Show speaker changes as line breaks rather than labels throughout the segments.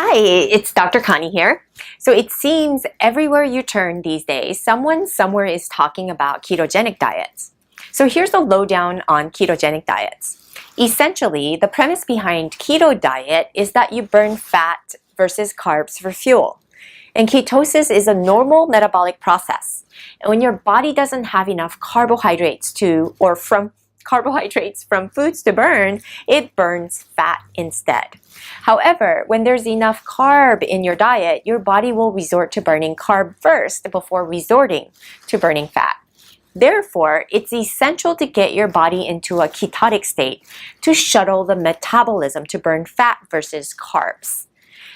Hi, it's Dr. Connie here. So it seems everywhere you turn these days, someone somewhere is talking about ketogenic diets. So here's the lowdown on ketogenic diets. Essentially, the premise behind keto diet is that you burn fat versus carbs for fuel. And ketosis is a normal metabolic process. And when your body doesn't have enough carbohydrates from foods to burn, it burns fat instead. However, when there's enough carb in your diet, your body will resort to burning carb first before resorting to burning fat. Therefore, it's essential to get your body into a ketotic state to shuttle the metabolism to burn fat versus carbs.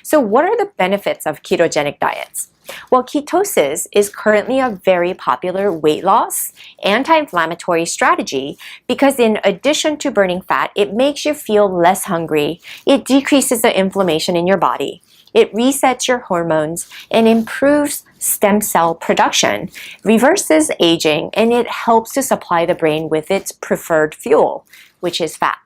So what are the benefits of ketogenic diets? Well, ketosis is currently a very popular weight loss, anti-inflammatory strategy because in addition to burning fat, it makes you feel less hungry, it decreases the inflammation in your body, it resets your hormones, and improves stem cell production, reverses aging, and it helps to supply the brain with its preferred fuel, which is fat.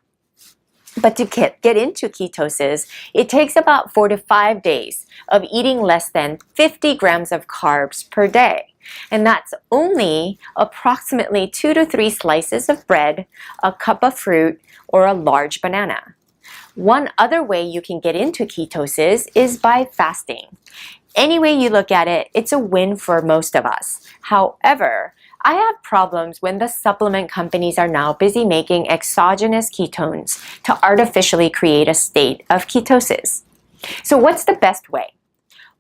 But to get into ketosis, it takes about 4 to 5 days of eating less than 50 grams of carbs per day. And that's only approximately 2 to 3 slices of bread, a cup of fruit, or a large banana. One other way you can get into ketosis is by fasting. Any way you look at it, it's a win for most of us. However, I have problems when the supplement companies are now busy making exogenous ketones to artificially create a state of ketosis. So what's the best way?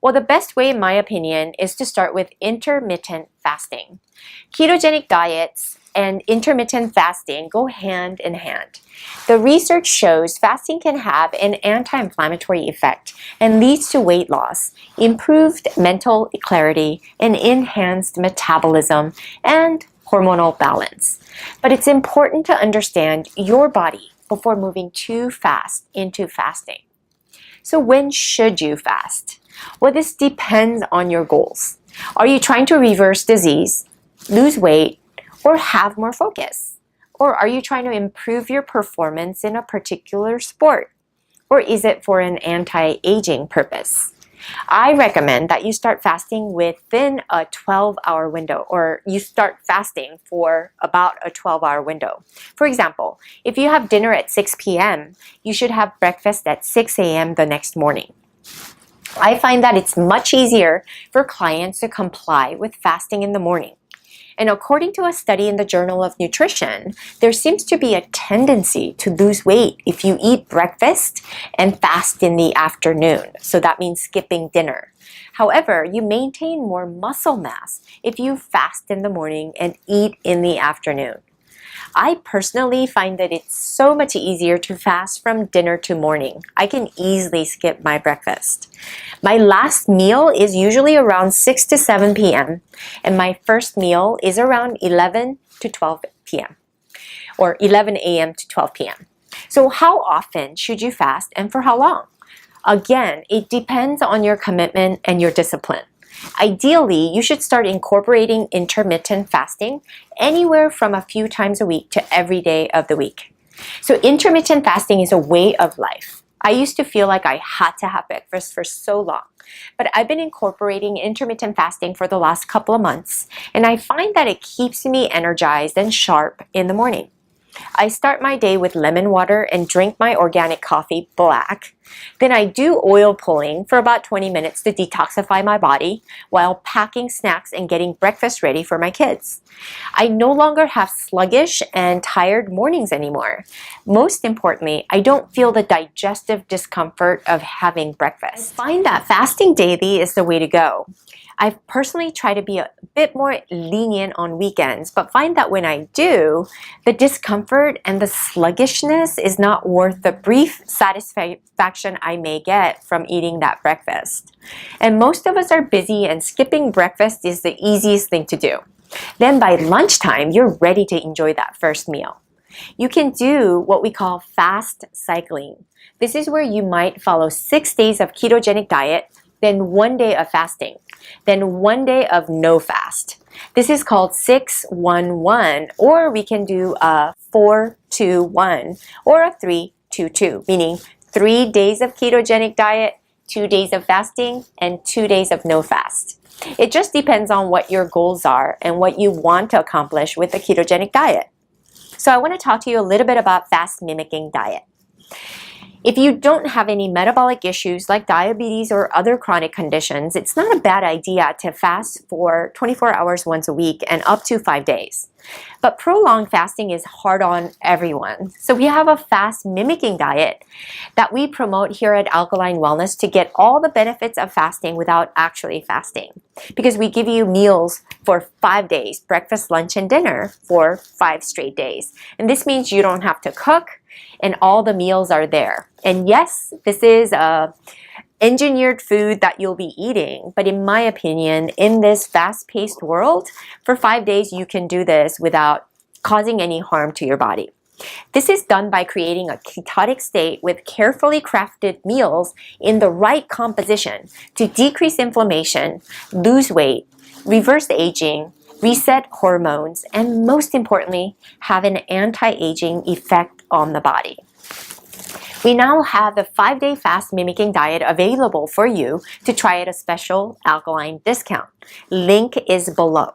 Well, the best way, in my opinion, is to start with intermittent fasting. Ketogenic diets and intermittent fasting go hand in hand. The research shows fasting can have an anti-inflammatory effect and leads to weight loss, improved mental clarity, and enhanced metabolism and hormonal balance. But it's important to understand your body before moving too fast into fasting. So when should you fast? Well, this depends on your goals. Are you trying to reverse disease, lose weight, or have more focus? Or are you trying to improve your performance in a particular sport? Or is it for an anti-aging purpose? I recommend that you start fasting within a 12-hour window, or you start fasting for about a 12-hour window. For example, if you have dinner at 6 p.m., you should have breakfast at 6 a.m. the next morning. I find that it's much easier for clients to comply with fasting in the morning. And according to a study in the Journal of Nutrition, there seems to be a tendency to lose weight if you eat breakfast and fast in the afternoon. So that means skipping dinner. However, you maintain more muscle mass if you fast in the morning and eat in the afternoon. I personally find that it's so much easier to fast from dinner to morning. I can easily skip my breakfast. My last meal is usually around 6 to 7 p.m. and my first meal is around 11 to 12 p.m. or 11 a.m. to 12 p.m. So how often should you fast and for how long? Again, it depends on your commitment and your discipline. Ideally, you should start incorporating intermittent fasting anywhere from a few times a week to every day of the week. So intermittent fasting is a way of life. I used to feel like I had to have breakfast for so long, but I've been incorporating intermittent fasting for the last couple of months, and I find that it keeps me energized and sharp in the morning. I start my day with lemon water and drink my organic coffee black. Then I do oil pulling for about 20 minutes to detoxify my body while packing snacks and getting breakfast ready for my kids. I no longer have sluggish and tired mornings anymore. Most importantly, I don't feel the digestive discomfort of having breakfast. I find that fasting daily is the way to go. I've personally tried to be a bit more lenient on weekends, but find that when I do, the discomfort and the sluggishness is not worth the brief satisfaction I may get from eating that breakfast. And most of us are busy, and skipping breakfast is the easiest thing to do. Then by lunchtime, you're ready to enjoy that first meal. You can do what we call fast cycling. This is where you might follow 6 days of ketogenic diet, then 1 day of fasting, then 1 day of no fast. This is called 6-1-1, or we can do a 4-2-1 or a 3-2-2, meaning 3 days of ketogenic diet, 2 days of fasting, and 2 days of no fast. It just depends on what your goals are and what you want to accomplish with a ketogenic diet. So I want to talk to you a little bit about fast mimicking diet. If you don't have any metabolic issues like diabetes or other chronic conditions, it's not a bad idea to fast for 24 hours once a week and up to 5 days. But prolonged fasting is hard on everyone. So we have a fast mimicking diet that we promote here at Alkaline Wellness to get all the benefits of fasting without actually fasting. Because we give you meals for 5 days, breakfast, lunch, and dinner for 5 straight days. And this means you don't have to cook and all the meals are there. And yes, this is a engineered food that you'll be eating. But in my opinion, in this fast-paced world, for 5 days, you can do this without causing any harm to your body. This is done by creating a ketotic state with carefully crafted meals in the right composition to decrease inflammation, lose weight, reverse aging, reset hormones, and most importantly, have an anti-aging effect on the body. We now have the 5-day fast mimicking diet available for you to try at a special alkaline discount. Link is below.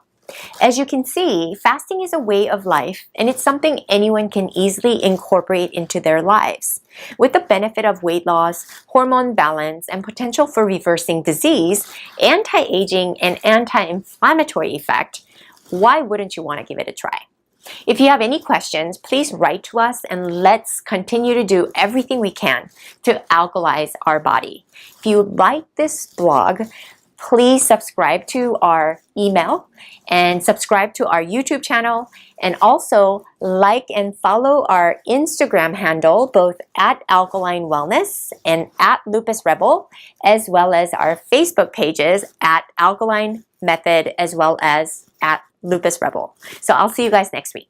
As you can see, fasting is a way of life and it's something anyone can easily incorporate into their lives. With the benefit of weight loss, hormone balance, and potential for reversing disease, anti-aging, and anti-inflammatory effect, why wouldn't you want to give it a try? If you have any questions, please write to us and let's continue to do everything we can to alkalize our body. If you like this blog, please subscribe to our email and subscribe to our YouTube channel, and also like and follow our Instagram handle, both at Alkaline Wellness and at Lupus Rebel, as well as our Facebook pages at Alkaline Method as well as at Lupus Rebel. So I'll see you guys next week.